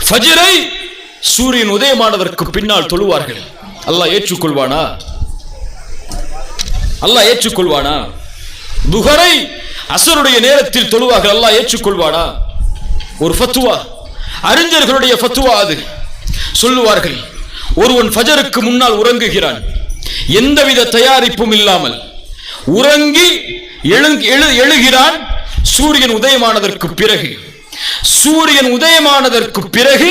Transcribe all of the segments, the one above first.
ஃபஜ்ரை சூரியன் உதயமானதற்கு பின்னால் தொழுவார்கள். அல்லாஹ் ஏற்றுக்கொள்வானா? அல்லாஹ் ஏற்றுக்கொள்வானா? துஹரை அஸருடைய நேரத்தில் தொழுவார்கள். அல்லாஹ் ஏற்றுக்கொள்வானா? ஒரு ஃபத்வா, அறிஞர்களுடைய ஃபத்வா அது. சொல்லுவார்கள், ஒருவன் ஃபஜருக்கு முன்னால் உறங்குகிறான், எந்தவித தயாரிப்பும் இல்லாமல் உறங்கி எழுகிறான். சூரியன் உதயமானதற்கு பிறகு, சூரியன் உதயமானதற்கு பிறகு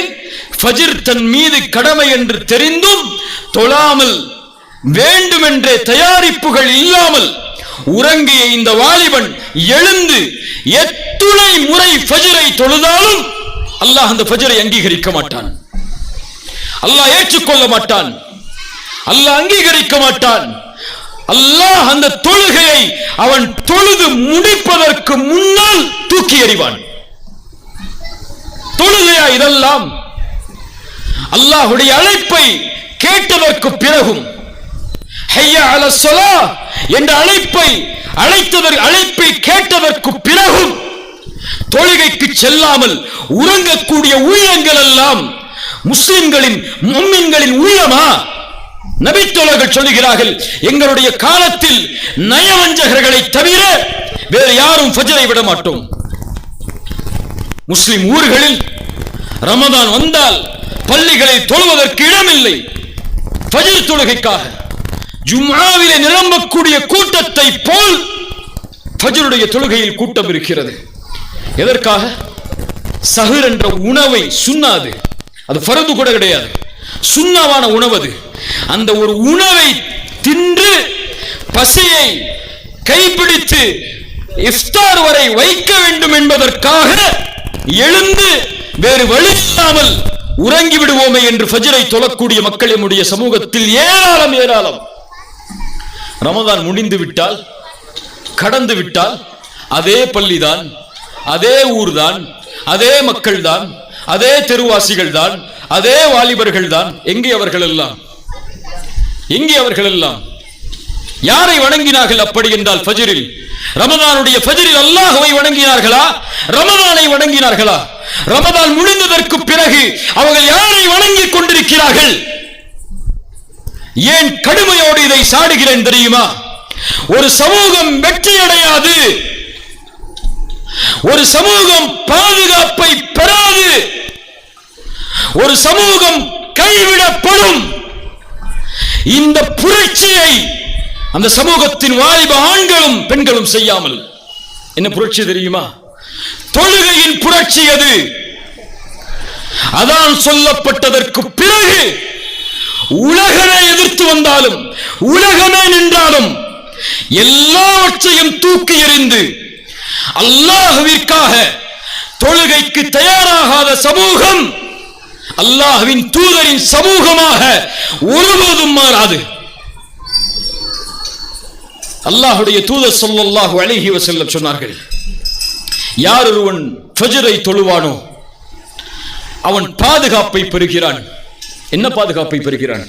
ஃபஜ்ர் தன் மீது கடமை என்று தெரிந்தும் தொழாமல், வேண்டுமென்றே தயாரிப்புகள் இல்லாமல் உறங்கிய இந்த வாலிபன் எழுந்து எத்துணை முறை ஃபஜ்ரை தொழுதாலும் அல்லாஹ் அந்த ஃபஜ்ரை அங்கீகரிக்க மாட்டான். அல்லாஹ் ஏற்றுக்கொள்ள மாட்டான். அல்லாஹ் அங்கீகரிக்க மாட்டான். அல்லாஹ் அந்த தொழுகையை அவன் தொழுது முடிப்பதற்கு முன்னால் தூக்கி எறிவான். தொழுகையா இதெல்லாம்? அல்லாஹ்வுடைய அழைப்பை கேட்டதற்கு பிறகும், ஹய்யா அலஸ் ஸலாஹ் என்ற அழைப்பை கேட்டதற்கு பிறகும் தொழுகைக்கு செல்லாமல் உறங்கக்கூடிய உள்ளங்கள் எல்லாம் முஸ்லிம்களின் முஃமின்களின் உள்ளமா? நபித்தோழர்கள் சொல்லுகிறார்கள், எங்களுடைய காலத்தில் நயவஞ்சகர்களை தவிர வேறு யாரும் ஃபஜ்ரை விட மாட்டோம். முஸ்லிம் ஊர்களில் ரமதான் வந்தால் பள்ளிகளில் தொழுவதற்கு இடமில்லை. ஃபஜ்ர் தொழுகைக்காக ஜும்ஆவிலே நிரம்பக்கூடிய கூட்டத்தை போல் ஃபஜ்ருடைய தொழுகையில் கூட்டம் இருக்கிறது. எதற்காக? சஹர் என்ற உணவை, சுன்னாது, அது ஃபர்து கூட கிடையாது, சுன்னாவான உணவு அது. அந்த ஒரு உணவை தின்று பசியை கைப்பிடித்து இஃப்தார் வரை வைக்க வேண்டும் என்பதற்காக எழுந்து வேறு வழி இல்லாமல் உறங்கி விடுவோமே என்று ஃபஜ்ரை தொழக்கூடிய மக்கள் நம்முடைய சமூகத்தில் ஏராளம் ஏராளம். ரமதான் முடிந்து விட்டால், கடந்து விட்டால், அதே பள்ளிதான், அதே ஊர்தான், அதே மக்கள் தான், அதே தெருவாசிகள் தான், அதே வாலிபர்கள் தான். எங்கே அவர்கள் எல்லாம்? எங்கே அவர்கள் எல்லாம்? யாரை வணங்கினார்கள் அப்படி என்றால் ஃபஜ்ரில்? ரமதானுடைய ஃபஜ்ரில் அல்லாஹ்வை வணங்கினார்களா? ரமதானை வணங்கினார்களா? ரமதான் முடிந்ததற்கு பிறகு அவர்கள் யாரை வணங்கிக் கொண்டிருக்கிறார்கள்? ஏன் கடுமையோடு இதை சாடுகிறேன் தெரியுமா? ஒரு சமூகம் வெற்றி அடையாது, ஒரு சமூகம் பாதுகாப்பை பெறாது, ஒரு சமூகம் கைவிடப்படும். இந்த புரட்சியை அந்த சமூகத்தின் வாலிப ஆண்களும் பெண்களும் செய்யாமல், என்ன புரட்சி தெரியுமா? தொழுகையின் புரட்சி அது. அதான் சொல்லப்பட்டதற்கு பிறகு உலகமே எதிர்த்து வந்தாலும், உலகமே நின்றாலும் எல்லாவற்றையும் தூக்கி எறிந்து அல்லாஹ்விற்காக தொழுகைக்கு தயாராகாத சமூகம் அல்லாஹ்வின் தூதரின் சமூகமாக ஒருபோதும் மாறாது. அல்லாஹ்வுடைய தூதர் ஸல்லல்லாஹு அலைஹி வஸல்லம் சொன்னார்கள், யார் ஒருவன் ஃபஜ்ரை தொழுவானோ அவன் பாதுகாப்பை பெறுகிறான். என்ன பாதுகாப்பை பெறுகிறான்?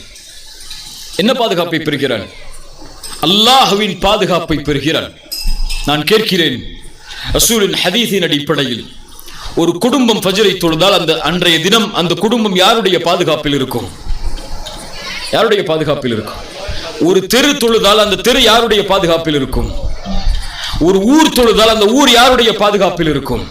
என்ன பாதுகாப்பை பெறுகிறான்? அல்லாஹ்வின் பாதுகாப்பை பெறுகிறான். நான் கேட்கிறேன், ரசூலின் ஹதீஸின் அடிப்படையில் ஒரு குடும்பம் ஃபஜ்ரை தொழுதால் அந்த அன்றைய தினம் அந்த குடும்பம் யாருடைய பாதுகாப்பில் இருக்கும்? யாருடைய பாதுகாப்பில் இருக்கும்? ஒரு தெரு தொழுதால் அந்த தெரு யாருடைய பாதுகாப்பில் இருக்கும்? ஒரு ஊர் தொழுதால் அந்த ஊர் யாருடைய பாதுகாப்பில் இருக்கும்?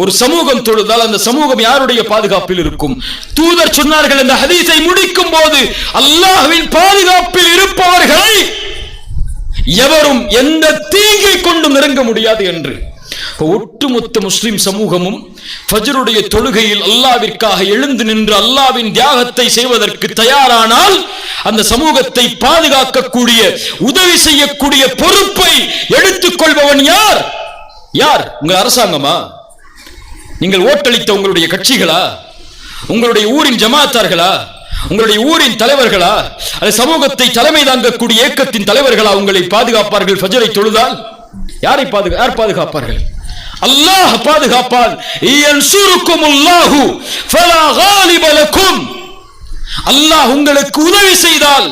ஒரு சமூகம் தொழுதால் அந்த சமூகம் யாருடைய பாதுகாப்பில் இருக்கும்? தூதர் சொன்னார்கள், இந்த ஹதீஸை முடிக்கும் போது, அல்லாஹ்வின் பாதுகாப்பில் இருப்பவர்களை எவரும் எந்த தீங்கை கொண்டு நெருங்க முடியாது என்று. ஒட்டுமொத்த முஸ்லிம் சமூகமும் ஃபஜ்ருடைய தொழுகையில் அல்லாஹ்விற்காக எழுந்து நின்று அல்லாஹ்வின் தியாகத்தை செய்வதற்கு தயாரானால் அந்த சமூகத்தை பாதுகாக்கக்கூடிய, உதவி செய்யக்கூடிய பொறுப்பை எடுத்துக் கொள்பவன் யார்? யார்? உங்கள் அரசாங்கமா? நீங்கள் ஓட்டளித்த உங்களுடைய கட்சிகளா? உங்களுடைய ஊரின் ஜமாத்தார்களா? உங்களுடைய ஊரின் தலைவர்களா? அது சமூகத்தை தலைமை தாங்கக்கூடிய இயக்கத்தின் தலைவர்களா உங்களை பாதுகாப்பார்கள்? ஃபஜ்ரை தொழுதால் யாரை யார் பாதுகாப்பார்கள்? அல்லாஹ் பாதுகாப்பான். யன்சுருக்குமுல்லாஹு ஃபலா காலிப லக்கும். அல்லாஹ் உங்களுக்கு உதவி செய்தால்,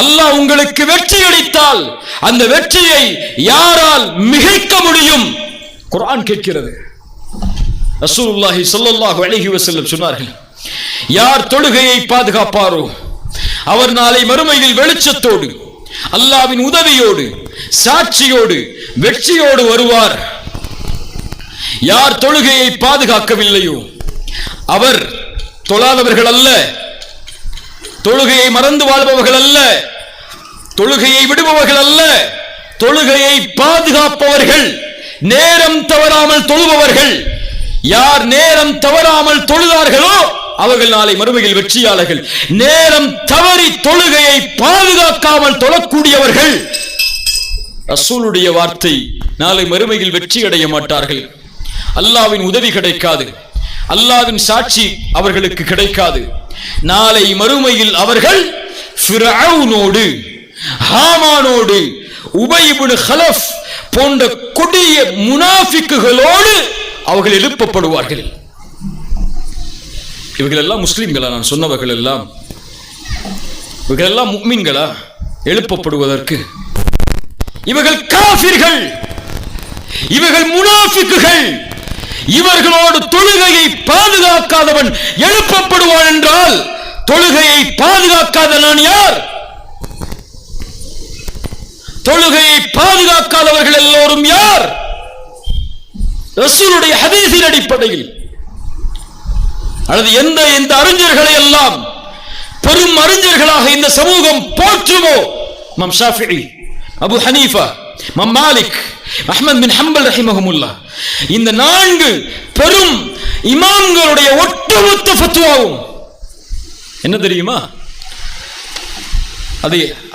அல்லாஹ் உங்களுக்கு வெற்றி அளித்தால் அந்த வெற்றியை யாரால் மிகைக்க முடியும்? குர்ஆன் கேட்கிறது. ரசூலுல்லாஹி ஸல்லல்லாஹு அலைஹி வஸல்லம் சொன்னார்கள், யார் தொழுகையை பாதுகாப்பாரோ அவர் நாளை மறுமையில் வெளிச்சத்தோடு அல்லாஹ்வின் உதவியோடு சாட்சியோடு வெற்றியோடு வருவார். யார் தொழுகையை பாதுகாக்கவில்லையோ அவர் தொழாதவர்கள் அல்ல, தொழுகையை மறந்து வாழ்பவர்கள் அல்ல, தொழுகையை விடுபவர்கள் அல்ல, தொழுகையை பாதுகாப்பவர்கள், நேரம் தவறாமல் தொழுபவர்கள். யார் நேரம் தவறாமல் தொழுதார்களோ அவர்கள் நாளை மறுமையில் வெற்றியாளர்கள். நேரம் தவறி தொழுகையை பாதுகாக்காமல் தொழக்கூடியவர்கள், ரசூலுடைய வார்த்தை, நாளை மறுமையில் வெற்றி அடைய மாட்டார்கள். அல்லாஹ்வின் உதவி கிடைக்காது, அல்லாஹ்வின் சாட்சி அவர்களுக்கு கிடைக்காது. நாளை மறுமையில் அவர்கள் ஃபிரௌனோடு ஹாமானோடு உபை இப்னு கலஃப் போன்ற கொடிய முனாஃபிக்குகளோடு அவர்கள் எழுப்பப்படுவார்கள். இவர்கள் எல்லாம் முஸ்லிம்களா? நான் சொன்னவர்கள் எல்லாம் இவர்கள் எல்லாம் முஃமின்களா எழுப்பப்படுவதற்கு? இவர்கள் காஃபிர்கள், இவர்கள் முனாஃபிக்குகள். இவர்களோடு தொழுகையை பாதுகாக்காதவன் எழுப்பப்படுவான் என்றால் தொழுகையை பாதுகாக்காத நான் யார்? தொழுகையை பாதுகாக்காதவர்கள் எல்லோரும் யார்? ரசூலுடைய ஹதீஸின் அடிப்படையில் அல்லது எந்த அறிஞர்களை எல்லாம் பெரும் அறிஞர்களாக இந்த சமூகம் போற்றுமோ, இமாம் ஷாஃபிஈ, அபு ஹனீஃபா, இமாம் மாலிக், அஹ்மத் பின் ஹம்பல் ரஹிமஹுமுல்லாஹ், இந்த 4 பெரும் இமாம்களுடைய ஒட்டுமொத்த ஃபத்வாவும் என்ன தெரியுமா?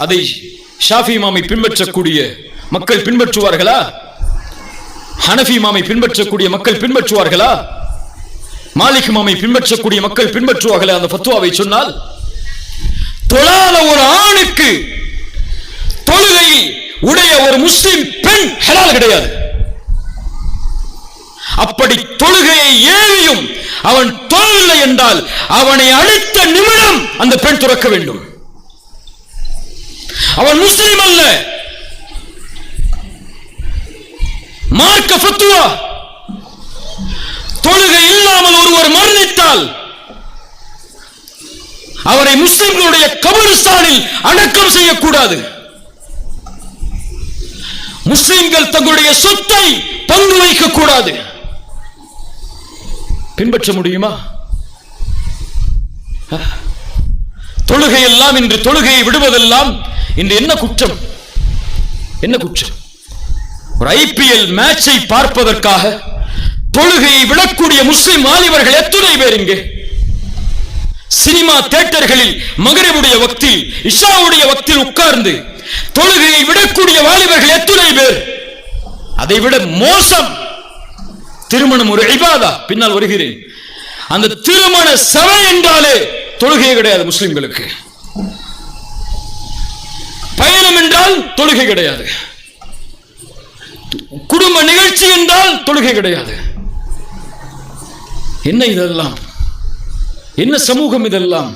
அதை ஷாஃபி இமாமை பின்பற்றக்கூடிய மக்கள் பின்பற்றுவார்களா? ஹனஃபி இமாமை பின்பற்றக்கூடிய மக்கள் பின்பற்றுவார்களா? மாலிக் இமாமை பின்பற்றக்கூடிய மக்கள் பின்பற்றுவார்களா? அந்த ஃபத்வாவை சொன்னால் தொழாத ஒரு ஆணுக்கு தொழுகை உடைய ஒரு முஸ்லிம் பெண் ஹலால் கிடையாது. அப்படி தொழுகையை ஏவியும் அவன் தொழவில்லை என்றால் அவனை அடுத்த நிமிடம் அந்த பெண் துறக்க வேண்டும். அவன் முஸ்லிம் அல்ல. மார்க்க ஃபத்வா, தொழுகை இல்லாமல் ஒருவர் மரணித்தால் அவரை முஸ்லிம்களுடைய கபரிஸ்தானில் அடக்கம் செய்யக்கூடாது. முஸ்லிம்கள் தங்களுடைய சொத்தை பங்கு வைக்க கூடாது. பின்பற்ற முடியுமா? தொழுகை எல்லாம் இன்று தொழுகையை விடுவதெல்லாம் இன்று என்ன குற்றம்? என்ன குற்றம்? ஒரு ஐபிஎல் மேட்சை பார்ப்பதற்காக தொழுகையை விடக்கூடிய முஸ்லிம் வாலிபர்கள் எத்தனை பேர் இங்கே? சினிமா தியேட்டர்களில் மகரிபுடைய வக்தில் இஷாவுடைய வக்தில் உட்கார்ந்து தொழுகையை விடக்கூடிய வாலிபர்கள் எத்தனை பேர்? அதைவிட மோசம், திருமணம் ஒரு இபாதா. பின்னால் வருகிறேன். அந்த திருமண சபை என்றாலே தொழுகை கிடையாது முஸ்லிம்களுக்கு. பயணம் என்றால் தொழுகை கிடையாது. குடும்ப நிகழ்ச்சி என்றால் தொழுகை கிடையாது. என்ன இதெல்லாம்? என்ன சமூகம் இதெல்லாம்?